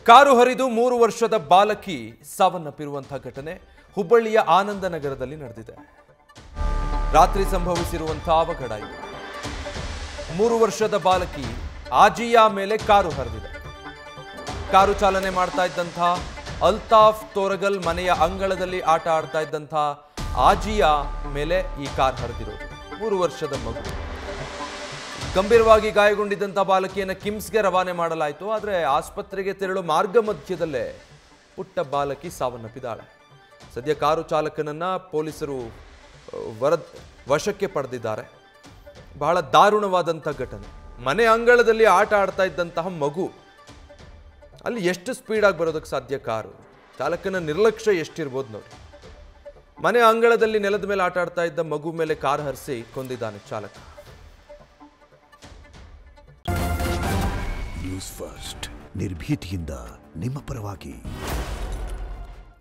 Car ಹರಿದು 3 ವರ್ಷದ ಬಾಲಕಿ ಸಾವನ್ನಪ್ಪಿರುವಂತಹ ಘಟನೆ ಹುಬ್ಬಳ್ಳಿಯ ಆನಂದನಗರದಲ್ಲಿ ನಡೆದಿದೆ. ರಾತ್ರಿ ಸಂಭವಿಸಿರುವಂತಹ ಅವಘಡ ಇದು. 3 ವರ್ಷದ ಬಾಲಕಿ ಆಜಿಯಾ ಮೇಲೆ ಕಾರು ಹರಿದಿದೆ. ಕಾರು ಚಾಲನೆ ಮಾಡ್ತಾ ಇದ್ದಂತಹ ಅಲ್ತಾಫ್ ತೋರಗಲ್ ಮನೆಯ ಅಂಗಳದಲ್ಲಿ ಆಟ ಆಡ್ತಾ ಇದ್ದಂತಹ ಆಜಿಯಾ ಮೇಲೆ ಈ ಕಾರ್ ಹರಿದಿರೋದು. 3 ವರ್ಷದ ಮಗು. ಗಂಭೀರವಾಗಿ ಗಾಯಗೊಂಡಿದ್ದಂಥ ಬಾಲಕಿಯನ್ನು ಕಿಮ್ಸ್ಗೆ ರವಾನೆ ಮಾಡಲಾಯಿತು. ಆದರೆ ಆಸ್ಪತ್ರೆಗೆ ತೆರಳು ಮಾರ್ಗ ಮಧ್ಯದಲ್ಲೇ ಪುಟ್ಟ ಬಾಲಕಿ ಸಾವನ್ನಪ್ಪಿದ್ದಾಳೆ. ಸದ್ಯ ಕಾರು ಚಾಲಕನನ್ನ ಪೊಲೀಸರು ವಶಕ್ಕೆ ಪಡೆದಿದ್ದಾರೆ. ಬಹಳ ದಾರುಣವಾದಂಥ ಘಟನೆ. ಮನೆ ಅಂಗಳದಲ್ಲಿ ಆಟ ಆಡ್ತಾ ಇದ್ದಂತಹ ಮಗು, ಅಲ್ಲಿ ಎಷ್ಟು ಸ್ಪೀಡಾಗಿ ಬರೋದಕ್ಕೆ ಸಾಧ್ಯ? ಕಾರು ಚಾಲಕನ ನಿರ್ಲಕ್ಷ್ಯ ಎಷ್ಟಿರ್ಬೋದು ನೋಡಿ. ಮನೆ ಅಂಗಳದಲ್ಲಿ ನೆಲದ ಮೇಲೆ ಆಟ ಆಡ್ತಾ ಇದ್ದ ಮಗು ಮೇಲೆ ಕಾರ್ ಹರಿಸಿ ಕೊಂದಿದ್ದಾನೆ ಚಾಲಕ. ನ್ಯೂಸ್ ಫಸ್ಟ್ ನಿರ್ಭೀತಿಯಿಂದ ನಿಮ್ಮ ಪರವಾಗಿ.